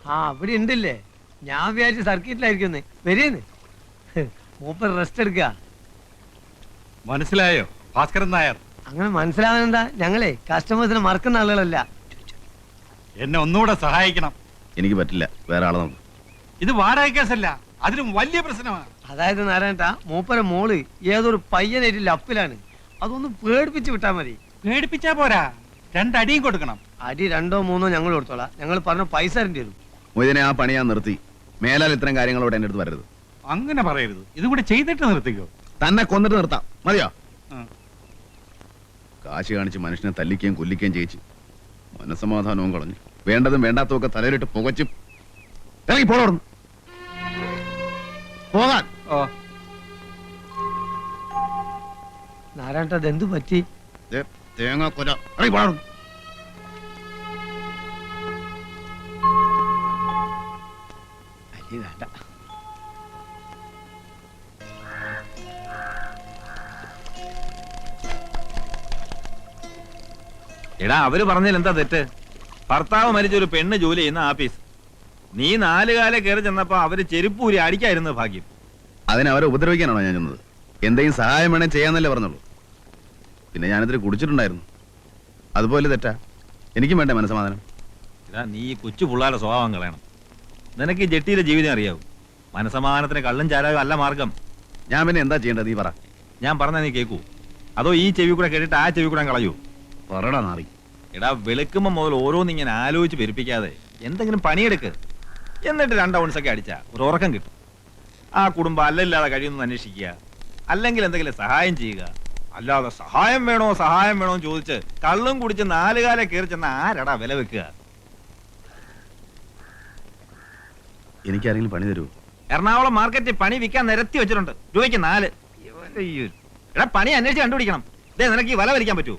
ആ അവിടെ ഉണ്ടല്ലേ. ഞാൻ വിചാരിച്ചു സർക്കിട്ടിലായിരിക്കും. വരിയെന്ന് മൂപ്പർ റെസ്റ്റ് എടുക്കുക. മനസ്സിലായോ ഭാസ്കരൻ നായർ? അങ്ങനെ മനസ്സിലാവാൻ എന്താ, ഞങ്ങളെ കസ്റ്റമേഴ്സിനെ മറക്കുന്ന ആളുകളല്ല. എന്നെ ഒന്നുകൂടെ സഹായിക്കണം. എനിക്ക് പറ്റില്ല, വേറെ ആളെ നോക്കും. ഇത് വാടക കേസല്ല, അതിലും വലിയ പ്രശ്നമാണ്. അതായത് നാരായണ മൂപ്പര മോള് ഏതൊരു പയ്യനായിട്ട് ലപ്പിലാണ്. അതൊന്ന് പേടിപ്പിച്ച് വിട്ടാ മതി. പേടിപ്പിച്ചാ പോരാ, രണ്ടടിയും കൊടുക്കണം. അടി 2 or 3 ഞങ്ങൾ കൊടുത്തോളാം. ഞങ്ങൾ പറഞ്ഞ പൈസ തരേണ്ടി വരും. മൊയ്തീനെ, ആ പണി ഞാൻ നിർത്തി. മേലാൽ ഇത്തരം കാര്യങ്ങളോട് എന്റെ അടുത്ത് വരരുത്. അങ്ങനെ പറയരുത്, ഇതും കൂടെ ചെയ്തിട്ട് നിർത്തിക്കോ. തന്നെ കൊന്നിട്ട് നിർത്താം, മതിയോ? കാശ് കാണിച്ച് മനുഷ്യനെ തല്ലിക്കുകയും കൊല്ലിക്കുകയും ചെയ്യിച്ച് മനസ്സമാധാനവും കളഞ്ഞു. വേണ്ടതും വേണ്ടാത്തതും ഒക്കെ തലയിലിട്ട് പുകച്ചും ഇറങ്ങി പോകണം. പോകാൻ നാരായണ എന്തു പറ്റി? തേങ്ങ കൊല, ഇറങ്ങി പോകണം. അരി വേണ്ട. എടാ, അവര് പറഞ്ഞതിൽ എന്താ തെറ്റ്? ഭർത്താവ് മരിച്ചൊരു പെണ്ണ് ജോലി ചെയ്യുന്ന ആഫീസ്. നീ 4 കാലം കയറി ചെന്നപ്പോ അവര് ചെരുപ്പൂരി അടിക്കായിരുന്നു ഭാഗ്യം. അതിനവരെ ഉപദ്രവിക്കാനാണോ ഞാൻ ചെന്നത്? എന്തെങ്കിലും സഹായം വേണേ ചെയ്യാന്നല്ലേ പറഞ്ഞുള്ളൂ. പിന്നെ ഞാനിതിൽ കുടിച്ചിട്ടുണ്ടായിരുന്നു. അതുപോലെ തെറ്റാ? എനിക്കും വേണ്ടേ മനസ്സമാധാനം? എടാ, നീ കൊച്ചു പിള്ളേരുടെ സ്വഭാവം കളയണം. നിനക്ക് ഈ ജെട്ടിയിലെ ജീവിതം അറിയാവൂ. മനസ്സമാധാനത്തിന് കള്ളും ചാരായും അല്ല മാർഗം. ഞാൻ പിന്നെ എന്താ ചെയ്യേണ്ടത്? നീ പറ. ഞാൻ പറഞ്ഞാ നീ കേൾക്കൂ, അതോ ഈ ചെവി കൂടെ കേട്ടിട്ട് ആ ചെവി കൂടെ കളയൂ? പറടാ നാറി. എടാ, വെളുക്കുമ്പോ മുതൽ ഓരോന്നിങ്ങനെ ആലോചിച്ച് പെരുപ്പിക്കാതെ എന്തെങ്കിലും പണിയെടുക്ക്. എന്നിട്ട് 2 ounce ഒക്കെ അടിച്ചാ ഒരു ഉറക്കം കിട്ടും. ആ കുടുംബം അല്ലല്ലാതെ കഴിയുമെന്ന് അന്വേഷിക്കുക, അല്ലെങ്കിൽ എന്തെങ്കിലും സഹായം ചെയ്യുക. അല്ലാതെ സഹായം വേണോ എന്ന് ചോദിച്ച് കള്ളും കുടിച്ച് 4 കാലം കയറി ചെന്ന ആരടാ വില വെക്കുക? എനിക്കാരെങ്കിലും പണി തരൂ? എറണാകുളം മാർക്കറ്റിൽ പണി വിൽക്കാൻ നിരത്തി വെച്ചിട്ടുണ്ട്, രൂപയ്ക്ക് 4. എടാ, പണി അന്വേഷിച്ച് കണ്ടുപിടിക്കണം. ഇതേ നിനക്ക് ഈ വല വലിക്കാൻ പറ്റൂ?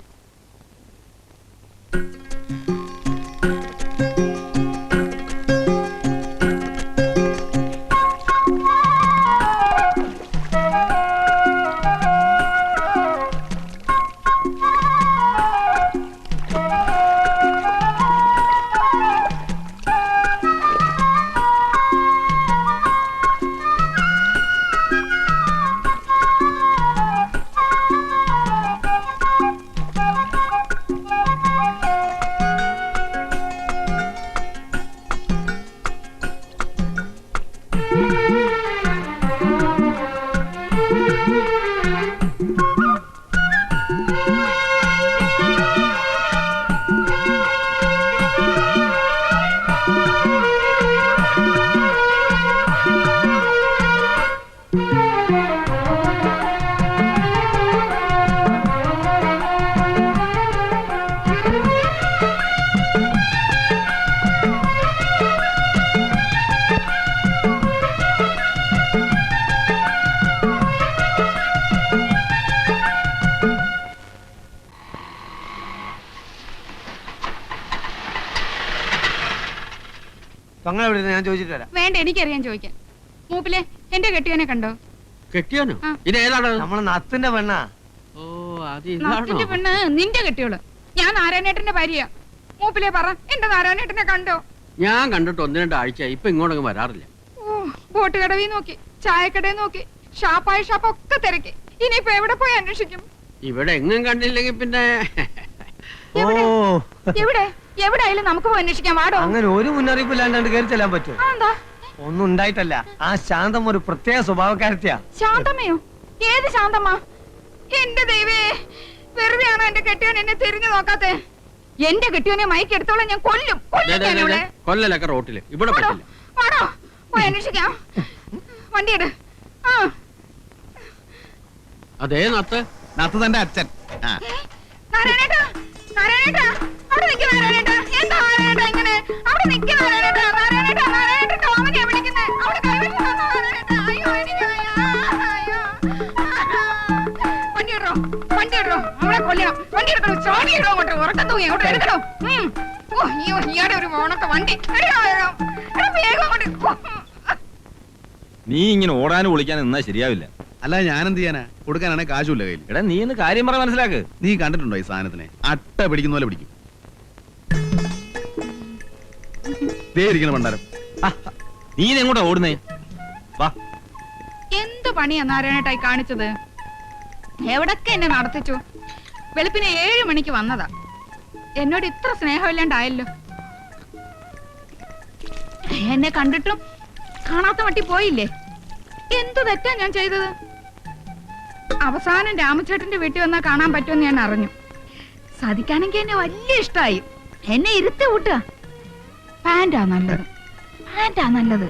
ഞാൻ ചോദിച്ചിട്ട് വരാം. വേണ്ട, എനിക്കറിയാൻ ചോദിക്കാൻ. മൂപ്പിലെ എന്റെ കെട്ടിയോനെ കണ്ടോ? കെട്ടിയോനോ? ഇത് ഏതാണ്? നമ്മളെ നത്തിന്റെ പെണ്ണാ. ഓ, അത് നത്തിന്റെ പെണ്ണ് നിന്റെ കെട്ടിയോള്. ഞാൻ നാരായണേട്ടന്റെ ഭാര്യയാ. മൂപ്പിലെ പറ, എന്റെ നാരായണേട്ടനെ കണ്ടോ? ഞാൻ കണ്ടിട്ട് 1-2 ആഴ്ച. ഇപ്പൊ ഇങ്ങോട്ടൊന്നും വരാറില്ല. ബോട്ട് കടവിൽ നോക്കി, ചായക്കടയിൽ നോക്കി, ഷാപ്പായ ഷാപ്പൊക്കെ തിരക്കി. ഇനിയിപ്പോ എവിടെ പോയി അന്വേഷിക്കും? ഇവിടെ എങ്ങും കണ്ടില്ലെങ്കിൽ പിന്നെ എവിടെ എവിടെയായാലും നമുക്ക് പോയി അന്വേഷിക്കാം. വാടോ. അങ്ങനെ ഒരു മുന്നറിയിപ്പ് ഇല്ലാണ്ട് കയറി ചെല്ലാൻ പറ്റുമോ? ഒന്നും ഉണ്ടായിട്ടല്ല. ആ ശാന്തം ഒരു പ്രത്യേക സ്വഭാവക്കാരത്തിയാ. ശാന്തമ്മയോ? ഏത് ശാന്തമ്മ? എന്റെ ദൈവേ, വെറുതെയാണോ എന്റെ കെട്ടിയോൻ എന്നെ തിരിഞ്ഞു നോക്കാത്തെ? എന്റെ കെട്ടിയോനെ മയക്കെടുത്തോളം ഞാൻ കൊല്ലും. കൊല്ലലൊക്കെ റോട്ടില്, ഇവിടെ പറ്റില്ല. വാടോ, പോയി അന്വേഷിക്കാം. വണ്ടിയെട്. അതേ നത്ത്. നത്ത് തന്റെ അച്ഛൻ. നാരായണേട്ടാ, നാരായണേട്ടാ, അവിടെ നിൽക്ക് നാരായണേട്ടാ. എന്താ നാരായണേട്ടാ ഇങ്ങനെ? അവിടെ നിൽക്ക് നാരായണേട്ടാ. നാരായണേട്ടാ, നാരായണേട്ടന്റെ ഓമനയാ വിളിക്കുന്നേ. അവിടെ കൈവച്ച് വന്നോ നാരായണേട്ടാ. അയ്യോ, എനിക്ക് അയ്യോ. വണ്ടിയിടോ, വണ്ടിയിടോ. നമ്മളെ കൊല്ലണം. വണ്ടി എടുക്കണോ? ചോടിയിടോ അങ്ങോട്ട്. ഉറക്കം തൂങ്ങി അങ്ങോട്ട് എടുക്കണോ? ഓ, അയ്യോ, ഇയാടെ ഒരു ഓണത്തെ വണ്ടി. വേഗം അങ്ങോട്ട്. നീ ഇങ്ങനെ ഓടാനും വിളിക്കാനും നിന്നാ ശരിയാവില്ല. അല്ല, ഞാനെന്ത് ചെയ്യാനാ? കൊടുക്കാനാണെ കാശുമില്ല കയ്യിൽ. എടാ, നീ ഇന്ന് കാര്യം പറ, മനസ്സിലാക്ക്. നീ കണ്ടിട്ടുണ്ടോ ഈ സാധനത്തിനെ? അട്ട പിടിക്കുന്ന പോലെ പിടിക്കും. ദേ ഇരിക്കണ പണ്ടാരം. നീ എങ്ങോട്ടാ ഓടുന്നേ? വാ. എന്ത് പണിയാ നാരായണേട്ടായി കാണിച്ചത്? എവിടൊക്കെ എന്നെ നടത്തിച്ചു. വെളുപ്പിനെ 7 മണിക്ക് വന്നതാ. എന്നോട് ഇത്ര സ്നേഹമില്ലാണ്ടായല്ലോ. എന്നെ കണ്ടിട്ടും കാണാത്ത മട്ടി പോയില്ലേ? എന്തു തെറ്റാ ഞാൻ ചെയ്തത്? അവസാനം രാമചേട്ടന്റെ വീട്ടിൽ വന്നാ കാണാൻ പറ്റുമെന്ന് ഞാൻ അറിഞ്ഞു. സാധിക്കാണെങ്കിൽ എന്നെ വലിയ ഇഷ്ടായി. എന്നെ ഇരുത്തി കൂട്ടുക. പാന്റാ നല്ലത്, പാന്റാ നല്ലത്.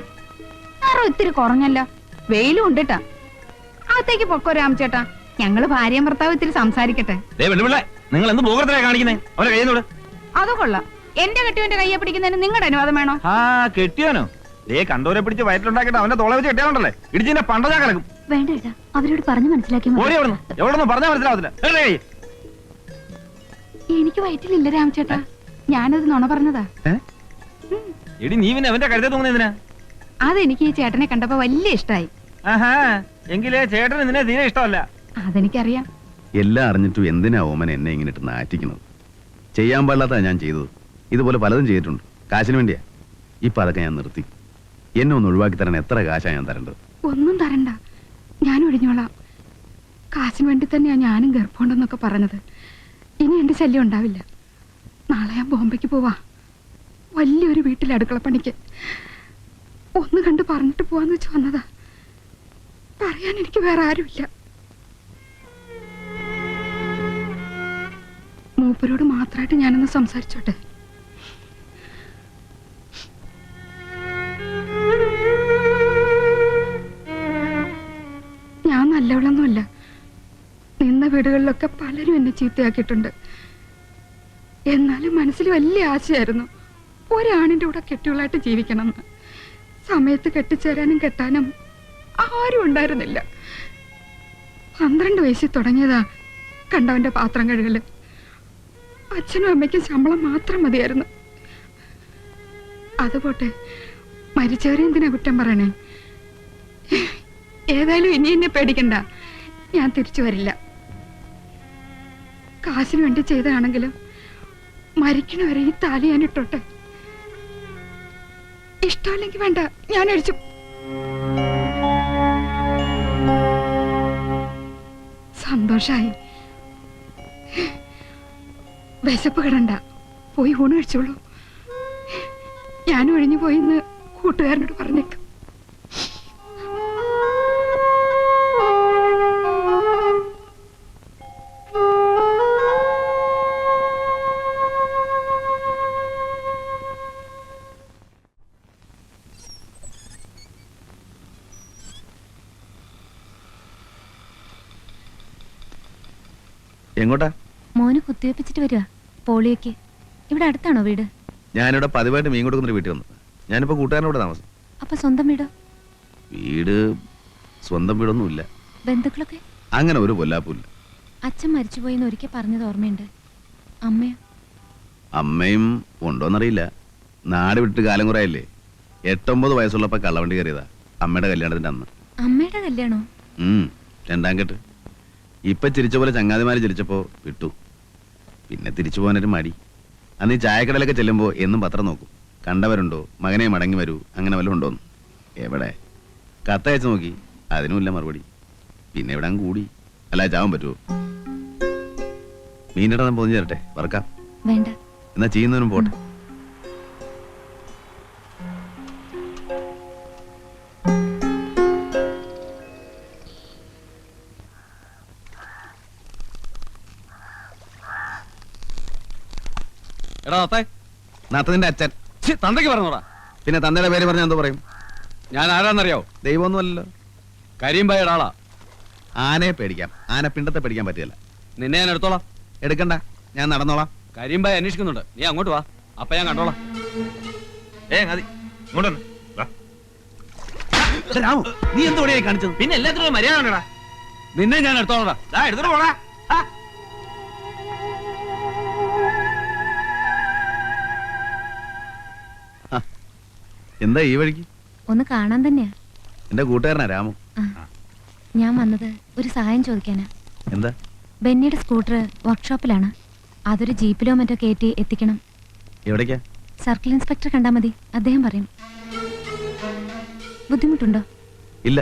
നിറം ഇത്തിരി കുറഞ്ഞല്ലോ. വെയിലും ഉണ്ടിട്ടാ. അകത്തേക്ക് പൊക്കോ രാമചേട്ടാ, ഞങ്ങള് ഭാര്യയും ഭർത്താവ് ഇത്തിരി സംസാരിക്കട്ടെ. നിങ്ങൾ എന്ത് പോകത്തിലാ കാണിക്കുന്നേ? അവരെ കയ്യുന്നോട്. അത് കൊള്ളാം. എന്റെ കെട്ടിയവന്റെ കയ്യെ പിടിക്കുന്നതിന് നിങ്ങളുടെ അനുവാദം വേണോ? ആ കെട്ടിയോനോ? കണ്ടോരെ പിടിച്ച് വയറ്റിലുണ്ടാക്കിട്ട് അവന്റെ തോളെ വെച്ച് കെട്ടിയാലുണ്ടല്ലേ ഇടിച്ചിന്റെ പണ്ട ഞാൻ കിടക്കും. വേണ്ട ഏട്ടാ, അവരോട് പറഞ്ഞു മനസ്സിലാക്കി. ഓടി എവിടെന്ന് പറഞ്ഞാൽ മനസ്സിലാവത്തില്ല. എനിക്ക് വയറ്റിലില്ല രാമചേട്ടാ, ഞാനത് നുണ പറഞ്ഞതാ. എടി നീ പിന്നെ അവന്റെ കരുതൽ തൂങ്ങുന്നതിനാ? അതെനിക്ക് ഈ ചേട്ടനെ കണ്ടപ്പോ വലിയ ഇഷ്ടായി. ആഹാ, എങ്കിലേ ചേട്ടന് നിന്നെ തീരെ ഇഷ്ടമല്ല. അതെനിക്കറിയാം. എല്ലാം അറിഞ്ഞിട്ടും എന്തിനാ ഓമൻ എന്നെ ഇങ്ങനെ ഇട്ട് നാറ്റിക്കുന്നത്? ചെയ്യാൻ പാടില്ലാത്ത ഞാൻ ചെയ്തത്. ഇതുപോലെ പലതും ചെയ്തിട്ടുണ്ട്, കാശിന് വേണ്ടിയാ. ഇപ്പൊ അതൊക്കെ ഞാൻ നിർത്തി. എന്നെ ഒന്ന് ഒഴിവാക്കി തരാൻ എത്ര കാശാ ഞാൻ തരേണ്ടത്? ഒന്നും തരണ്ട, ഞാൻ ഒഴിഞ്ഞോളാം. കാശിന് വേണ്ടി തന്നെയാ ഞാനും ഗർഭമുണ്ടെന്നൊക്കെ പറഞ്ഞത്. ഇനി എന്റെ ശല്യം ഉണ്ടാവില്ല. നാളെ ഞാൻ ബോംബെക്ക് പോവാ, വലിയൊരു വീട്ടിൽ അടുക്കളപ്പണിക്ക്. ഒന്ന് കണ്ട് പറഞ്ഞിട്ട് പോവാന്ന് വെച്ച് വന്നതാ. പറയാൻ എനിക്ക് വേറെ ആരുമില്ല. മൂപ്പരോട് മാത്രമായിട്ട് ഞാനൊന്ന് സംസാരിച്ചോട്ടെ. ഞാൻ നല്ലവളൊന്നുമല്ല. നിന്ന വീടുകളിലൊക്കെ പലരും എന്നെ ചീത്തയാക്കിയിട്ടുണ്ട്. എന്നാലും മനസ്സിൽ വലിയ ആശയായിരുന്നു ഒരാണിന്റെ കൂടെ കെട്ടികളായിട്ട് ജീവിക്കണമെന്ന്. സമയത്ത് കെട്ടിച്ചേരാനും കെട്ടാനും ആരും ഉണ്ടായിരുന്നില്ല. 12 വയസ്സിൽ തുടങ്ങിയതാ കണ്ടവന്റെ പാത്രം കഴുകല്. അച്ഛനും അമ്മയ്ക്കും ശമ്പളം മാത്രം മതിയായിരുന്നു. അതുപോട്ടെ, മരിച്ചവരെ എന്തിനാ കുറ്റം പറയണേ? ഏതായാലും ഇനി എന്നെ പേടിക്കണ്ട, ഞാൻ തിരിച്ചു വരില്ല. കാശിന് വേണ്ടി ചെയ്തതാണെങ്കിലും മരിക്കണവരെ ഈ താലി ഞാൻ ഇട്ടോട്ടെ. ഇഷ്ടമല്ലെങ്കിൽ വേണ്ട, ഞാൻ അഴിച്ചു. സന്തോഷായി. വിശപ്പ് കിടണ്ട, പോയി ഊണ് കഴിച്ചോളൂ. ഞാൻ ഒഴിഞ്ഞു പോയിന്ന് കൂട്ടുകാരനോട് പറഞ്ഞേക്കും. എങ്ങോട്ടാ? മോന് കുത്തിവെപ്പിച്ചിട്ട് വരിക, പോളിയോക്ക്. ഇവിടെ അടുത്താണോ വീട്? ഞാനിവിടെ പതിവായിട്ട് മീൻ കൊടുക്കുന്നൊരു വീട്ടിൽ വന്നു. ഞാനിപ്പോ കൂട്ടുകാരനോട് താമസം. അപ്പൊ സ്വന്തം വീടോ? വീട് സ്വന്തം വീടൊന്നുമില്ല. ബന്ധുക്കളൊക്കെ? അങ്ങനെ ഒരു പൊല്ലാപ്പില്ല. അച്ഛൻ മരിച്ചുപോയെന്ന് ഒരിക്കൽ പറഞ്ഞത് ഓർമ്മയുണ്ട്. അമ്മയോ? അമ്മയും ഉണ്ടോന്നറിയില്ല. നാട് വിട്ട് കാലം കുറയല്ലേ. 8-9 വയസ്സുള്ളപ്പോ കള്ളവണ്ടി കയറിയതാ അമ്മയുടെ കല്യാണത്തിന്റെ അന്ന്. അമ്മയുടെ കല്യാണോ? 2ാം കെട്ട്. ഇപ്പൊ ചിരിച്ച പോലെ ചങ്ങാതിമാര് ചിരിച്ചപ്പോ വിട്ടു. പിന്നെ തിരിച്ചു പോകാനൊരു മടി. അന്ന് ഈ ചായക്കടയിലൊക്കെ ചെല്ലുമ്പോ എന്നും പത്രം നോക്കും, കണ്ടവരുണ്ടോ, മകനെ മടങ്ങി വരൂ, അങ്ങനെ വല്ലതും ഉണ്ടോന്ന്. എവിടെ? കത്തയച്ച് നോക്കി, അതിനുമില്ല മറുപടി. പിന്നെ എവിടെ കൂടി. അല്ല, ചാവാൻ പറ്റുമോ? മീനിടാൻ പൊതിഞ്ഞു തരട്ടെ, വറക്കാം? വേണ്ട. എന്നാ ചെയ്യുന്നതിനും പോട്ടെ. നാത്തതിന്റെ അച്ഛൻ. തന്തയ്ക്ക് പറഞ്ഞോടാ. പിന്നെ തന്തയുടെ പേര് പറഞ്ഞാൽ എന്തോ പറയും? ഞാൻ ആരാന്നറിയോ? ദൈവമൊന്നുമല്ലല്ലോ. കരീംബായുടെ ആളാ. ആനയെ പേടിക്കാം, ആന പിണ്ടത്തെ പേടിക്കാൻ പറ്റില്ല. നിന്നെ ഞാൻ എടുത്തോളാം. എടുക്കണ്ട, ഞാൻ നടന്നോളാം. കരീംബായി അന്വേഷിക്കുന്നുണ്ട്, നീ അങ്ങോട്ട് വാ, അപ്പൊ ഞാൻ കണ്ടോളാം. നീ എന്തോടെയായി കാണിച്ചത്? പിന്നെ എല്ലാത്തിനും മര്യാദ. നിന്നെ ഞാൻ എടുത്തോളാം. എടുത്തിട്ട് പോടാ. എന്താ ഈ വഴിക്ക്? ഒന്ന് കാണാൻ തന്നെയാ. എന്റെ കൂട്ടുകാരനാ രാമു. ഞാൻ വന്നത് ഒരു സഹായം ചോദിക്കാനാ. എന്താ? ബെന്നിയുടെ സ്കൂട്ടർ വർക്ക്ഷോപ്പിലാണ്. അതൊരു ജീപ്പിലോ മറ്റോ കയറ്റി എത്തിക്കണം. എവിടേക്കാ? സർക്കിൾ ഇൻസ്പെക്ടർ കണ്ടാ മതി, അദ്ദേഹം പറയും. ബുദ്ധിമുട്ടുണ്ടോ? ഇല്ല.